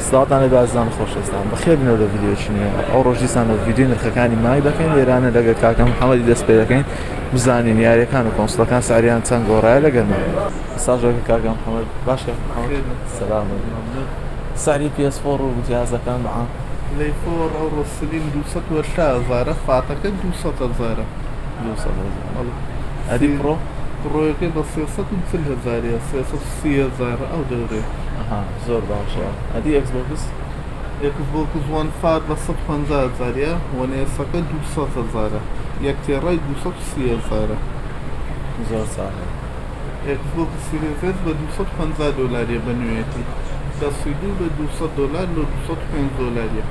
سڵاتان لە بازان خۆشەویستان بەخێر بنەوە لە ڤیدیۆیەکی نوێ. ئەو ڕۆژ دیسان لە ڤیدیۆی نرخەکانی مانگ دەکەین لێرانە لەگەڵ کاکە محەممەدی دەست پێ دەکەین بزانین یاریەکان و کۆنسڵەکان ساریان چەند گۆڕایە لەگەڵمەوە. ساژۆکە کاکە محەممەد باشە؟ سەلام. ساری PS4 و جیازەکان بەعام لەیفۆر ئەو ڕۆسلین 200,000 فاتەکە 200,000 ئەدی پڕۆ ڕۆیەکەی بە 340,000 330,000 ئەو دەورێ زۆر باشە. ئەدی ئەکسبۆکس Xbox One فات بە 150,000 وەنێسەکە 200,000 یەک تێڕای 230,000 زۆر چاکە. Xbox Series S بە $250 بە نوێتی دەسیدو بە $200 لە $205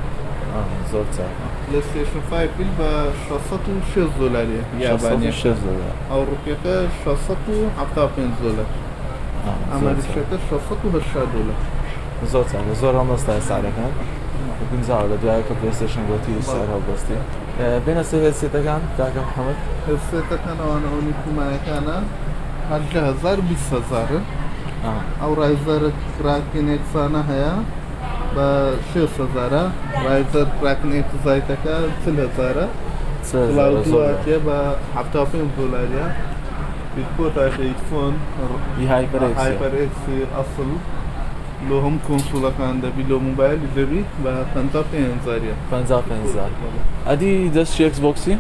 زۆر چاکە. PlayStation 5 بە $606 یابانی ئەوڕۆپیەکە $675 ئەمریکیەکە $680 زۆر چاکە. زۆر ئەمەستای سارەکان گونجاوە لە دوایە کە پلەیستێشن گۆتی سار هەڵبەستی. بێنە سەر هێدسێتەکان کاکە محەممەد. هێدسێتەکان ئەوانە ئەو نیکومایەکانە 20,000 ئەو ڕایزەرە کراکینێکسانە هەیە بە 6,000 ڕایزەر کراکنێکزایتەکە 40,000 کلاودواتێ بە $75 بیتکۆتای هیدفۆن هایپەرێکسی ئەسڵ لۆ هەم کۆنسۆڵەکان دەبی لۆ موبایلی دەبی بە 55,000 ئەدی دەستی ئەکسبۆکسی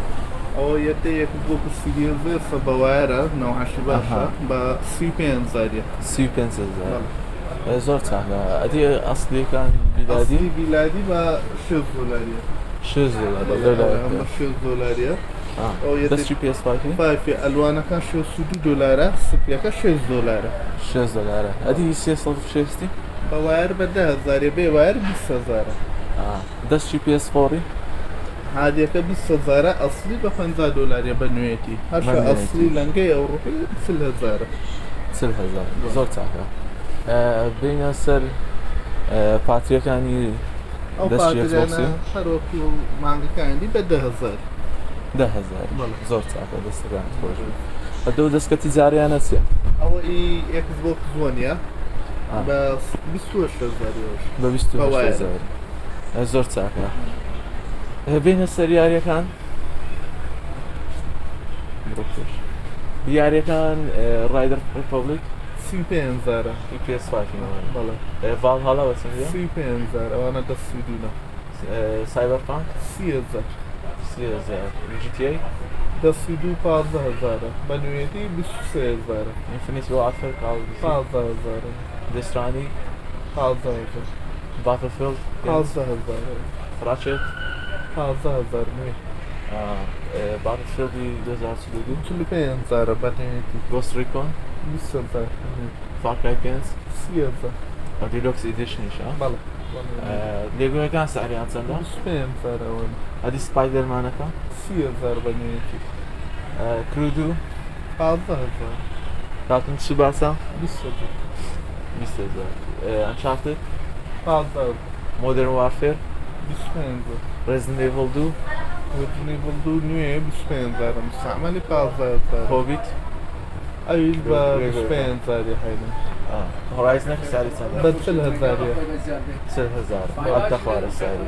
ئەوە یەکە Xbox Series S بە وایرە 980 باشە بە 35,000 زۆر چاکە. ئەدی ئەسلیەکان بیلادی بە $6 $6 دەستی PS5 ئەلوانەکان $62 سپیەکە $6 ئەدی $660 بە وایر بە 10,000 بێ وایر 20,000 دەستی PS4 عادیەکە 20,000 ئەسلی بە $50 بە نوێتی هەرشە ئەسلی لەنگەی ئەوڕۆپی 40,000 زۆر چاکە. بینە سەر پاتریەکانی دەستی ئەکسبۆکسی هەرۆکی و مانگەکانی بە 10,000 زۆر چاکە. دەستەکان خۆش ئەدەو دەستکەتی جاریانە چێ؟ ئەوە Xbox One بە 28,000 بە 28,000 زۆر چاکە. بینە سەر یاریەکان یاریەکان ڕایدەر ریپۆبلیک 35,000 PS5 ڤال هەڵەوە چەندە؟ 35,000 ئەوانە دەسیدونە. سایبەرپانک 30,000 GTA دەسیدو 15,000 بە نوێتی 23,000 Infinity Warfare 15,000 دەسترانی 15,000 Battlefield 15,000 Ratchet 15,000 نوێ Battlefield 2042 45,000 بە نوێتی Ghost Recon 20,000 Far Cry 5 30,000 Deluxe Editionیشە بەڵێ لێگۆیەکان ساریان چەندە؟ 25,000 ئەوەن ئەدی سپایدەرمانەکە 30,000 بە نوێتی کرودو 15,000 کاتن چ باسە؟ 20,000 Uncharted 15,000 Modern Warfare 25,000 Resident Evil 2 Resident Evil 2 نوێ 25,000 مستعملی 15,000 Hobbit ئەویش بە 25,000 هەیە هۆرایزنەکە ساری چەندە؟ بە 40,000 40,000 ئەتە خوارە ساری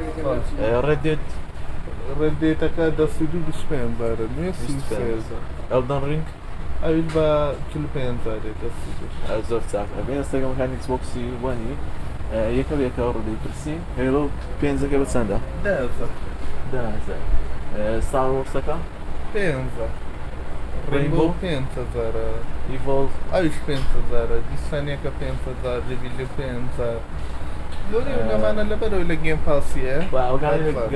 Red Dead ڕێدێتەکە دەسیدو 25,000 نوێ 33,000 Elden Ring ئەویش بە 45,000 دەسیدو زۆر چاکە. بێنە سەرگەمەکانی Xboxی وەنی یەکە بێکەوە ڕوودەی پرسی هێڵۆ 5ەکە بە چەندە؟ 10,000 Star Warsەکە 5,000 Rainbow 5,000 Evolve ئەویش 5,000 دیسانیەکە 5,000 لەبیلی 5,000 لۆری ئەوگەمانە لەبەرەوەی لە گێم پاسیە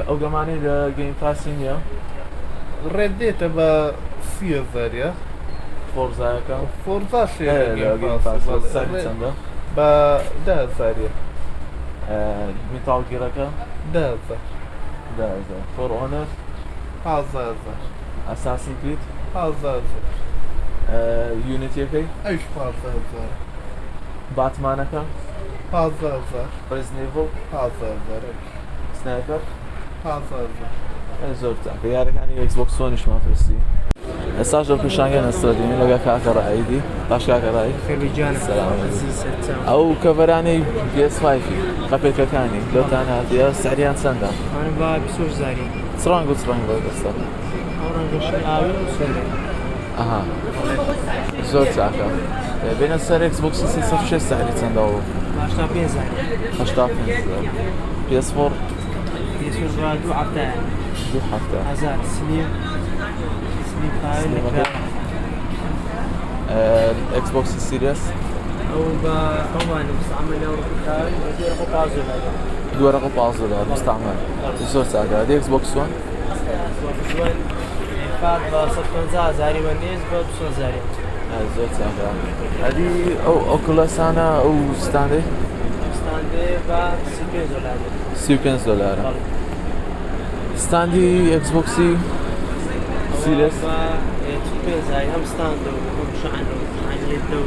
ئەو گەمانەی لە گەیم پاسی نییە ڕێدێتە بە 30,000 فۆرزایەکە فۆرزاشێ چەندە؟ بە 10,000 میتاڵگیرەکە 10,000 For Honor 15,000 Assassin's Creed 15,000 Unityەکەی ئەویش 15,000 باتمانەکە 15,000 Resident Evil 15,000 Sniper 15,000 زۆر چاکە. یارەکانی Xbox One-شمان پرسی ئێستاش لە پێشانگە نەسترەدیین لەگە کاکە ڕائیدی باش کاکە ڕایی خێریجان سلام. عزیزت ئەو کەڤەرانەی PS5 قەپێکەکانی لەوتان هاتیە سعریان چەندە؟ من با 20 زاری چڕنگ و چڕنگ بۆ دەستە ئەو ڕەنگەشی ئاوی و سەرێ ئەها زۆر چاکە بێنە سەر Xbox 360 سعری چەندە و 85 زاری 85 PS4 پیسوز با 2 هەفتە 2 هەفتە هزار سلیم فایل لەکرا Xbox Series ئەو بە ئەوانە مستعمل ئەو ڕکاوی وەزیر خۆ پازۆ لەگە $215 مستعمل زۆر چاکە دی Xbox One وەزوان فات بە 150 زاری وەندێز بە 200 زاری زۆر چاکە ئەدی ئەو ئۆکولەسانە ئەو ستاندەی ستاندێ بە 35 دلار $35 ستاندی Xboxی Series بە 35 زاری هەم ستاند و هەم شعن و شعنیێتە و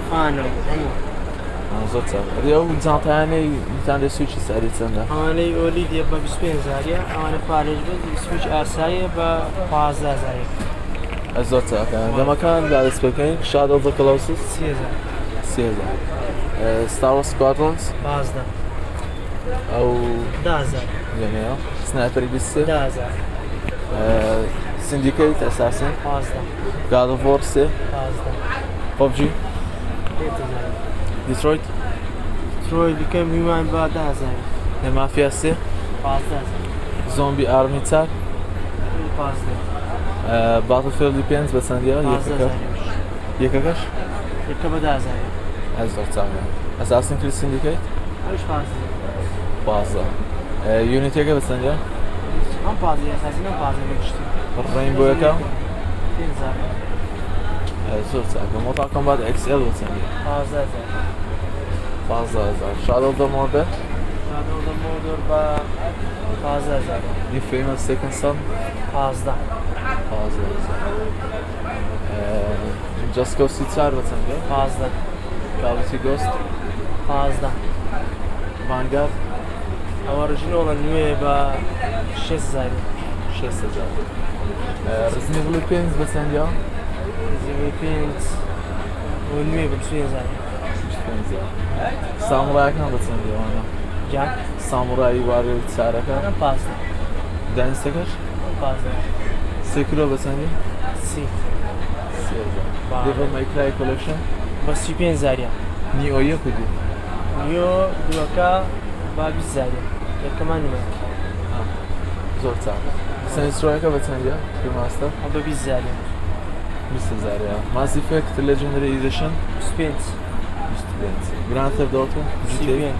فانە و هەموو زۆر چاکە ئەدی ئەو جانتایانەی میتان سویچی سعری چەندە ئەوانەی ئۆلیدیە بە 25 زاریە ئەوانە پارێژ بە سویچ ئاساییە بە 15 زاری زۆر چاکە دەمەکان دادەست بکەین Shadow of the Colossus 30 Star Wars Squadrons 15 ئەو 10 زاری جێنەیە سنایپەری 20 10 زاری Syndicate Assassin 15 God of War 3 15 PUBG 5 زاری Detroit ترۆی بکەم هیوان بە 10 زاری The Mafia 3 15 زاری Zombie Army 4 15 Battlefield 5 بە چەندیە 15 زاری یەکەکەش یەکە بە 10 زاری زۆر چاکە Assassin's Creed Syndicate ئەوش 15 Unityەکە بە چەندیە ئەم 15 ئەساسی نەم 15 بەگشتی Rainbow-یەکە 5 زاری زۆر چاکە Mortal Kombat XL بە چەندیە 15 زاری 15,000 Shadow of the Mordor Shadow of the Mordor بە 15 زاری Infamous Second Son 15 Just Cause 4 بە چەندیە 15 Call of Duty Ghost 15 Vanguard ئەوە ڕژنۆڵە نوێ بە 6 زاری 6,000 Resident Evil 5 بە چەندیە زیوی 5 و نوێ بە 20 زاری سامورایەکان بە چەندیەوانە جان سامورایی وارێ چارەکە ئەم 15 دانیستەکەش 15 سێکرۆ بە چەندی سی 30,000 Devil May Cry Collection بە 35 زاریە نیۆ یەک و دوو نیۆ دووەکە با 20 زاریە یەکەمان نوێ زۆر چاک سنیسترۆیەکە بە چەندیە ریماستەر ئەو بە 20 زاریە 20,000 Mass Effect Legendary Edition 25 Grand Theft Auto GTA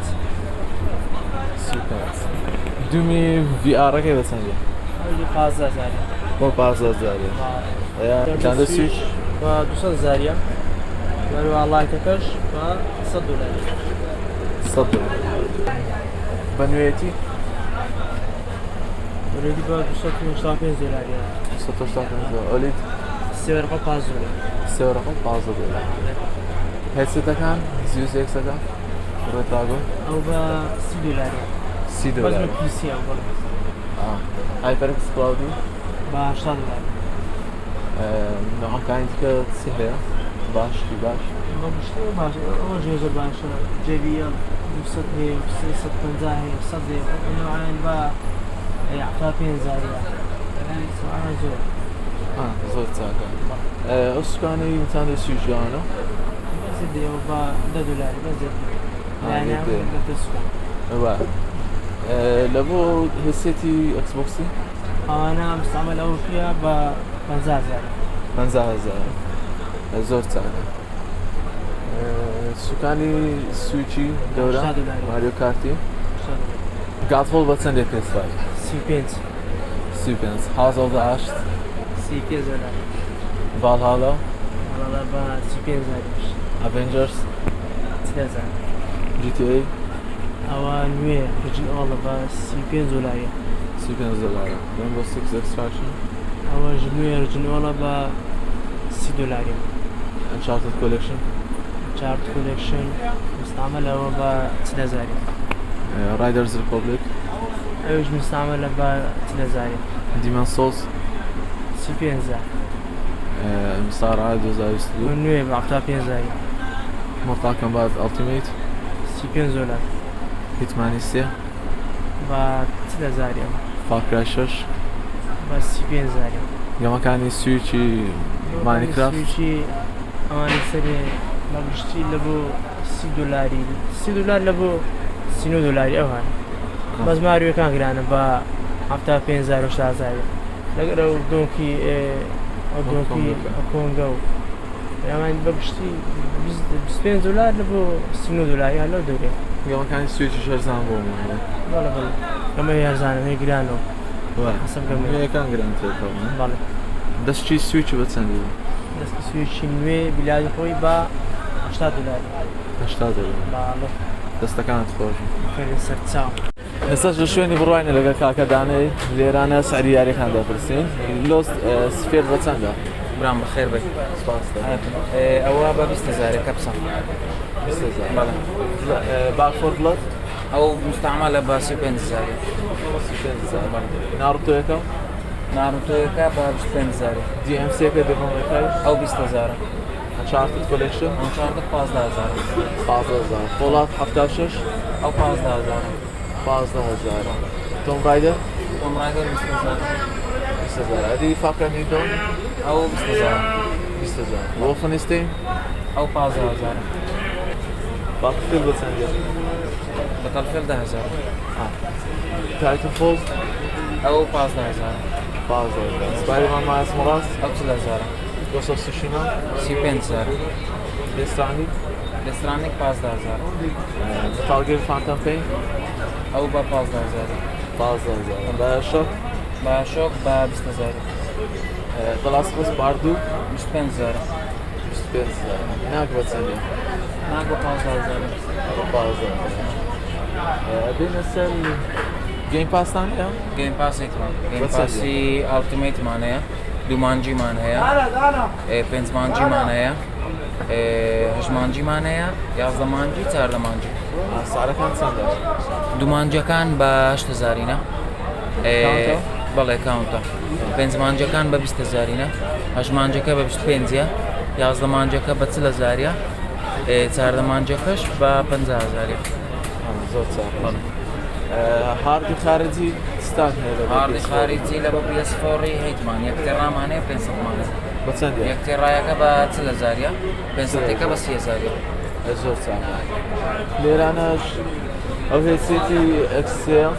35 دومی VR-ەکەی بە چەندیە ئەوی 15 زاریە بۆ 15,000 چەندە سویچ بە 200 زاریە وەروە لایتەکەش بە 100 دلار 100 بە نوێیەتی وەرێدی بە 295 دلاریە 185 ئۆلید سێوەرقە 5 دلار سێوەرەقم 15 هێدسێتەکان زیوزێکسەکە ڕێتاگۆ ئەو بە 30 دلاریە 30 بەس دلار بە پیسی ئەو بڵێ HyperX Cloud بە 80 دلار نەوەکانی دیکە چی هەیە باشی باش بە مشتێ باش ئەوە ژێزر باشە JBL 200 هەیە 350 هەیە 100 هەیە نوعان بە یعفا 5 زاریە سوعانە زۆر زۆر چاکە ئەو سوکانی میتانێت سویژیانە بەزی دێەوە بە 10 دلاری بەزێ یعنی بە تەسوە لە بۆ هێسێتی ئەکسبۆکسی ئەوانە مستعمل ئەوروپیا بە 50 زاری 50,000 زۆر چاکە سوکانی سویچی گەورە 80 دلار. ماریۆ کارتی گاتفۆڵ بە چەندێک PS5 35 35 House of the Ashed 35 دلار Valhalla وڵا بە 35 زاریش Avengers 30 زاری GTA ئەوە نوێ بجن ئەوڵە بە 35 دلاریە $35 Rainbow Six Extraction ئەوە ژنوێ ژنۆڵە بە 30 دلاریە Uncharted Collection چارت کۆلێکشن مستعملەوە بە 30 زاری Riders Republic ئەوش مستعملە بە 30 زاری Demon's Souls 35 زار المصارعة 2022 نوێ بە هەفتا 5,000 Mortal Kombat Ultimate 35 دلار Hitman Isya بە 30,000 Far Cry 6 بە 35,000 گەمەکانی سویچی Minecraft سویچی ئەوانی سەرێ بە گشتی لە بۆ 30 دلاری 30 دلار لە بۆ 39 دلاری ئەوان بەس ماریۆکان گرانە بە هەفتا 5,000 لەگەر ئەو دۆنکی کۆنگە و ئەوان بە گشتی 25 دلار لە بۆ 39 دلاری لەو دەورێ گەمەکانی سویچی شەرزان بۆ من بەڵێ ئەمە یارزانە هەیە گرانەوە حەسەب گەمە یەکان گرانترێتەوە بەڵێ دەستچی سویچ بە چەندی دەستی سویچی نوێ بیلادی خۆی بە 80 دلاری 80 دلار باڵێ دەستەکانت خۆش فێری سەر چاو ئێستاش لە شوێنی بڕواینە لەگەڵ کاکەدانەی لێرانە سەری یاریەکان دەپرسین لۆست سفێر بە چەندە برام بخير بك سپاس ئەوە بە 20,000 کەپسە باکفۆر بڵەت ئەو مستعملە بە 35,000 ناڕوتۆیەکە ناروتۆیەکە بە 25,000 DMC-ەکە دەبڵەکەی ئەو 20,000 Uncharted Collection ئەنچارتە 15,000 15,000 Fallout 76 ئەو 15,000 15,000 Tomb Raider Tomb Raider 20,000 20,000 هذه فاكر نيوتن ئەو 20,000 20,000 Wolfenstein ئەو 15,000 Battlefield بە چەندە بەتەلفێل 10,000 Titanfall ئەو 15,000 15,000 Spider-Man Miles Morales ئەو 40,000 Ghost of Tsushima 35,000 Death Stranding دەسترانێک 15,000 Metal Gear Phantom Pain ئەو بە 15,000 15,000 Bioshock بە شۆک بە 20,000 The Last of Us Part 2 25,000 25,000 هناك بە چەندە ناک بە 15,000 بين السل جيم باس ثانية گەیم پاسێکمان گەیم بەچەندە؟ پاسی ئالتیمەیتمان هەیە دوومانجیمان هەیە پێنجمانجیمان هەیە هەژمانجیمان هەیە یازدەمانجی چاردەمانجی سعرەکان چەندە دوومانجەکان بە 8,000 کاونتە؟ بەڵێ کاونتە پێنجمانجەکان بە 20,000 هەژمانجەکە بە 25 یازدەمانجەکە بە 40,000 چاردەمانجەکەش بە 50,000 زۆر چاق هاردی خارجی ستات هەیە لە هاردی خارجی لە بە PS4 هیچمان یەکتێڕامان هەیە 500مان بە چەندە یەکتێڕایەکە بە 40,000 500ەکە بە 30,000 زۆر چاق لێرانەش ئەو هێچێتی ئەکسێل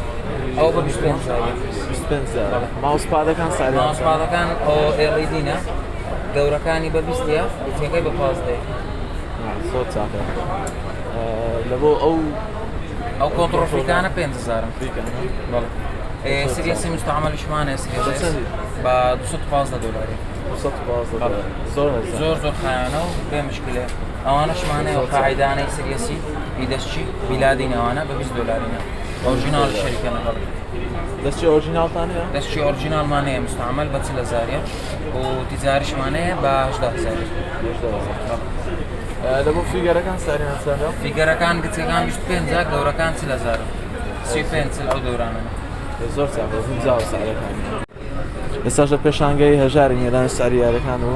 ئەو بە 25,000 25,000 ماوس پادەکان ساری ماوسپادەکان ئەو LED-نە گەورەکانی بە 20 بچەکەی بە 15 زۆر چاقە لە بۆ ئەو کۆنتڕۆفریکانە 5,000 بەڵێ سریەسی مستعملشمانە سریەس چەندی؟ بە 215 دلاری 212 زۆر زۆر خایانە و بێ مشکلێ ئەوانەشمانەیە و قاعیدانەی سریەسی ئیدەشتی بیلادی ناوانە بە 20 دلارینە ئۆرجینال شەریکەنە بەڵێ دەستی ئۆرجیناڵتانەیە دەستی ئۆرجینالمانەیە مستعمل بە 40,000 و تیجاریشمانەیە بە 18,000 لە بۆ فیگەرەکان ساریان چەندە فیگەرەکان گچەکان 25 گەورەکان 40,000 35 ئەو دەورانە زۆر چاقە زوو سارەکان ئێستاش لە پێشانگەی هەژاری نێران ساریارەکان و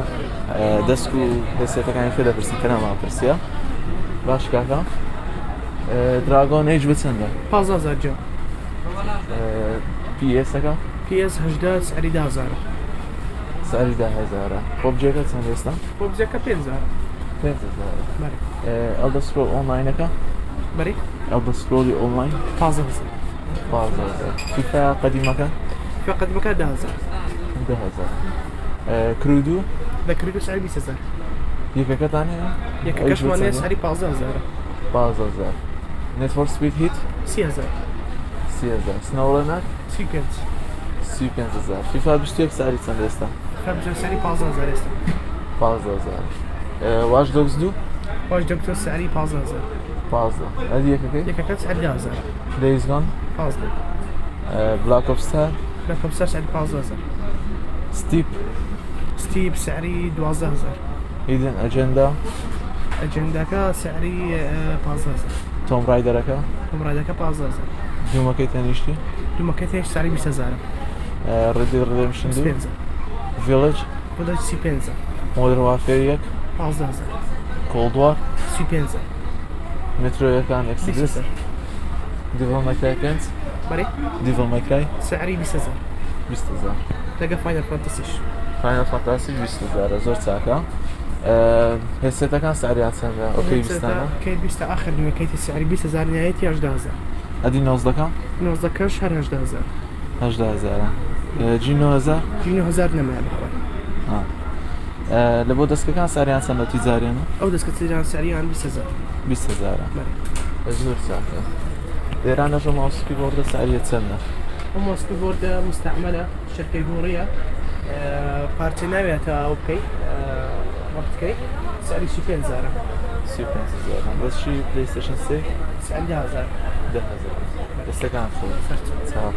دەست و دەستێتەکانی پێ دەپرسین کە نامان پرسیە باش کاکە دراگۆن ئیج بە چەندە 15,000 جا PS-ەکە PS 18 سعری 10,000 ساری 10,000 پۆبجێکە چەند ئێستا پۆبجەکە 5,000 5,000 بەری ئەلدە سکرۆل ئۆنلاینەکە بەری ئەلدە سکرۆلی ئۆنلاین 15,000 15,000 فیفا قەدیمەکە فقط بکە 10,000 10,000 کرودو دەکردو سعری 20,000 یەکەکەتان هەیە یەکەکەشمان هەیە سعری 15,000 15,000 نێتوەرک سپید هیت 30,000 30,000 سنەوڵەنەر 35,000 فیفا 21 ساری چەند ئێستا فبجە سعری 15,000 ئێستا 15,000 واش دۆکس دوو باش دکتۆر سعری 15,000 15 ئەدی یەکەکەی یەکەکە سعری 10,000 دەیزگان 15 بلاک ئۆپستار لەکەم سەر سعری 15,000 ستیپ ستیپ سعری 12,000 هیدن ئەجەندا ئەجندەکە سعری 15,000 تۆم ڕایدەرەکە کۆمرادەکە 15,000 دوومەکەی تەنیشتی دوومەکە تێش سعری 20,000 ڕێدی ڕێدەمشن دوو 25 ڤیلج بۆ 35 مۆدرن وارفێر یەک 15000 کۆڵدوار 35 مترۆیەکان ئەکسیدس دیڤڵ مەکرای پێنج بەڵێ دیڤڵ مەکرای سعری 20000 20,000 لەگە فاینەل فانتەسیش فاینەل فانتاسی 20,000 زۆر چاکە هێستێتەکان سعریان چەندە ئۆکەی بیستانە کەیت 20 آخر نیمەکەیتی سعری 20000 نهایەتی 18000 ئەدی 19دەکان 19کەش هەر 18000 هەژدهزارە جی 9000 9000 نەمایە بەخۆی لە بۆ دەستکەکان ساریان چەندە تیجاریانە ئەو دەستکە تیجان سعریان 20000 20,000 بەڵێ زۆر چاکە لێرانەژە ماوسکی بۆردە ساریە چەندە ئەو مۆسکی بۆردە مستعملە شەرکەی گۆڕیە پارچە ناوێتە ئەو بکەی وەختکەی سعری 35000 35,000 دەستشی پلیستیشن 3 سعری 10000 10,000 دەستەکان خۆ چاک